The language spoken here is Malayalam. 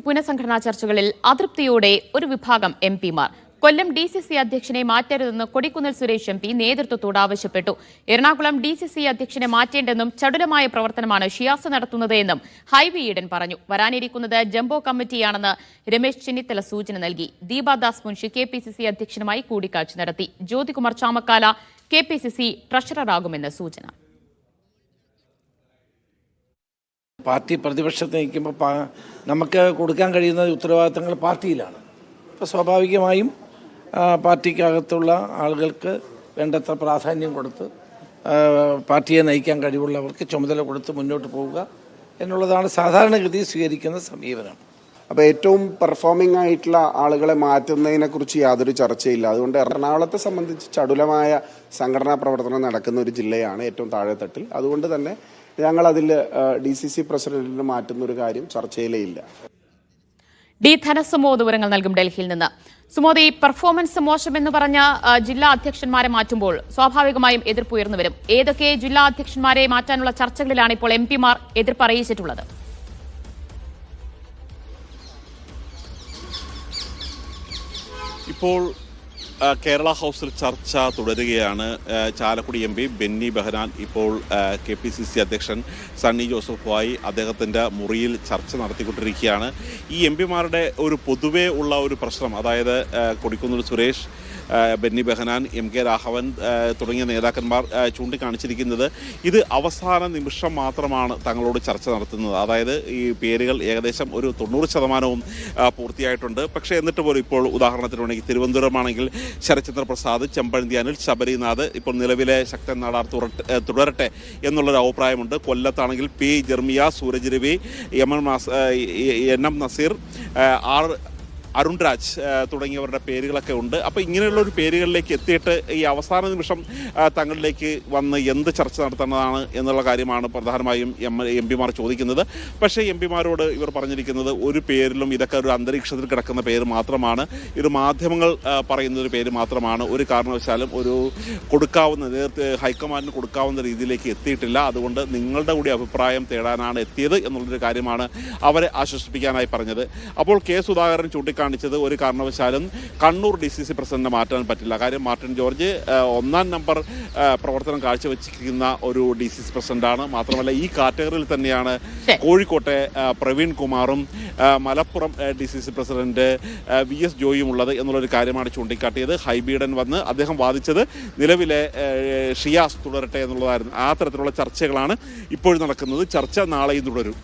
പുനഃസംഘടനാ ചർച്ചകളിൽ അതൃപ്തിയോടെ ഒരു വിഭാഗം എംപിമാർ. കൊല്ലം DCC അധ്യക്ഷനെ മാറ്റരുതെന്ന് കൊടിക്കുന്നിൽ സുരേഷ് MP നേതൃത്വത്തോട് ആവശ്യപ്പെട്ടു. എറണാകുളം DCC അധ്യക്ഷനെ മാറ്റേണ്ടെന്നും ചടുലമായ പ്രവർത്തനമാണ് ഷിയാസ് നടത്തുന്നത് എന്നും ഹൈബി ഈഡൻ പറഞ്ഞു. വരാനിരിക്കുന്നത് ജംബോ കമ്മിറ്റിയാണെന്ന് രമേശ് ചെന്നിത്തല സൂചന നൽകി. ദീപാദാസ് മുൻഷി KPCC അധ്യക്ഷനുമായി കൂടിക്കാഴ്ച നടത്തി. ജ്യോതികുമാർ ചാമക്കാല KPCC ട്രഷററാകുമെന്ന് സൂചന. പാർട്ടി പ്രതിപക്ഷത്ത് നിൽക്കുമ്പോൾ നമുക്ക് കൊടുക്കാൻ കഴിയുന്ന ഉത്തരവാദിത്തങ്ങൾ പാർട്ടിയിലാണ്. അപ്പോൾ സ്വാഭാവികമായും പാർട്ടിക്കകത്തുള്ള ആളുകൾക്ക് വേണ്ടത്ര പ്രാധാന്യം കൊടുത്ത് പാർട്ടിയെ നയിക്കാൻ കഴിവുള്ളവർക്ക് ചുമതല കൊടുത്ത് മുന്നോട്ട് പോവുക എന്നുള്ളതാണ് സാധാരണഗതി സ്വീകരിക്കുന്ന സമീപനം. അപ്പോൾ ഏറ്റവും പെർഫോമിംഗ് ആയിട്ടുള്ള ആളുകളെ മാറ്റുന്നതിനെക്കുറിച്ച് യാതൊരു ചർച്ചയില്ല. അതുകൊണ്ട് എറണാകുളത്തെ സംബന്ധിച്ച് ചടുലമായ സംഘടനാ പ്രവർത്തനം നടക്കുന്ന ഒരു ജില്ലയാണ് ഏറ്റവും താഴെത്തട്ടിൽ. അതുകൊണ്ട് തന്നെ ഞങ്ങൾ അതിൽ DCC പ്രസിഡന്റിന് മാറ്റുന്ന ഒരു കാര്യം ചർച്ചയിലേ ഇല്ല. D ധനസുമോദ് വിവരങ്ങൾ നൽകും ഡൽഹിയിൽ നിന്ന്. സുമോദ്, ഈ പെർഫോമൻസ് മോശമെന്ന് പറഞ്ഞ ജില്ലാ അധ്യക്ഷന്മാരെ മാറ്റുമ്പോൾ സ്വാഭാവികമായും എതിർപ്പുയർന്നു വരും. ഏതൊക്കെ ജില്ലാ അധ്യക്ഷന്മാരെ മാറ്റാനുള്ള ചർച്ചകളിലാണ് ഇപ്പോൾ MPമാർ എതിർപ്പ് അറിയിച്ചിട്ടുള്ളത്? ഇപ്പോൾ കേരള ഹൗസിൽ ചർച്ച തുടരുകയാണ്. ചാലക്കുടി MP ബെന്നി ബെഹനാൻ ഇപ്പോൾ KPCC അധ്യക്ഷൻ സണ്ണി ജോസഫുമായി അദ്ദേഹത്തിൻ്റെ മുറിയിൽ ചർച്ച നടത്തിക്കൊണ്ടിരിക്കുകയാണ്. ഈ MPമാരുടെ ഒരു പൊതുവേ ഉള്ള ഒരു പ്രശ്നം, അതായത് കൊടിക്കുന്നിൽ സുരേഷ്, ബെന്നി ബെഹനാൻ, MK രാഘവൻ തുടങ്ങിയ നേതാക്കന്മാർ ചൂണ്ടിക്കാണിച്ചിരിക്കുന്നത് ഇത് അവസാന നിമിഷം മാത്രമാണ് തങ്ങളോട് ചർച്ച നടത്തുന്നത്. അതായത് ഈ പേരുകൾ ഏകദേശം ഒരു 90% പൂർത്തിയായിട്ടുണ്ട്. പക്ഷേ എന്നിട്ട് പോലും ഇപ്പോൾ ഉദാഹരണത്തിനുണ്ടെങ്കിൽ തിരുവനന്തപുരമാണെങ്കിൽ ശരത്ചന്ദ്ര പ്രസാദ്, ചെമ്പഴന്തി അനിൽ, ശബരിനാഥ്, ഇപ്പോൾ നിലവിലെ ശക്തൻ നാടാർ തുടരട്ടെ എന്നുള്ളൊരു അഭിപ്രായമുണ്ട്. കൊല്ലത്താണെങ്കിൽ P ജെർമിയ, സൂരജ് രവി, NM നസീർ, അരുൺ രാജ് തുടങ്ങിയവരുടെ പേരുകളൊക്കെ ഉണ്ട്. അപ്പോൾ ഇങ്ങനെയുള്ളൊരു പേരുകളിലേക്ക് എത്തിയിട്ട് ഈ അവസാന നിമിഷം തങ്ങളിലേക്ക് വന്ന് എന്ത് ചർച്ച നടത്തേണ്ടതാണ് എന്നുള്ള കാര്യമാണ് പ്രധാനമായും MPമാർ ചോദിക്കുന്നത്. പക്ഷേ MPമാരോട് ഇവർ പറഞ്ഞിരിക്കുന്നത് ഒരു പേരിലും ഇതൊക്കെ ഒരു അന്തരീക്ഷത്തിൽ കിടക്കുന്ന പേര് മാത്രമാണ്, ഇത് മാധ്യമങ്ങൾ പറയുന്ന ഒരു പേര് മാത്രമാണ്, ഒരു കാരണവശാലും ഒരു കൊടുക്കാവുന്ന ഹൈക്കമാൻഡിന് കൊടുക്കാവുന്ന രീതിയിലേക്ക് എത്തിയിട്ടില്ല. അതുകൊണ്ട് നിങ്ങളുടെ കൂടി അഭിപ്രായം തേടാനാണ് എത്തിയത് എന്നുള്ളൊരു കാര്യമാണ് അവരെ ആശ്വസിപ്പിക്കാനായി പറഞ്ഞത്. അപ്പോൾ K സുധാകരൻ ചൂണ്ടിക്കാണിച്ചത് ഒരു കാരണവശാലും കണ്ണൂർ DCC പ്രസിഡന്റിനെ മാറ്റാൻ പറ്റില്ല. കാര്യം മാർട്ടിൻ ജോർജ് 1ാം നമ്പർ പ്രവർത്തനം കാഴ്ചവെച്ചിരിക്കുന്ന ഒരു DCC പ്രസിഡന്റാണ്. മാത്രമല്ല ഈ കാറ്റഗറിയിൽ തന്നെയാണ് കോഴിക്കോട്ടെ പ്രവീൺ കുമാറും മലപ്പുറം DCC പ്രസിഡന്റ് VS ജോയിയും ഉള്ളത് എന്നുള്ളൊരു കാര്യമാണ് ചൂണ്ടിക്കാട്ടിയത്. ഹൈബീഡൻ വന്ന് അദ്ദേഹം വാദിച്ചത് നിലവിലെ ഷിയാസ് തുടരട്ടെ എന്നുള്ളതായിരുന്നു. ആ തരത്തിലുള്ള ചർച്ചകളാണ് ഇപ്പോൾ നടക്കുന്നത്. ചർച്ച നാളെയും തുടരും.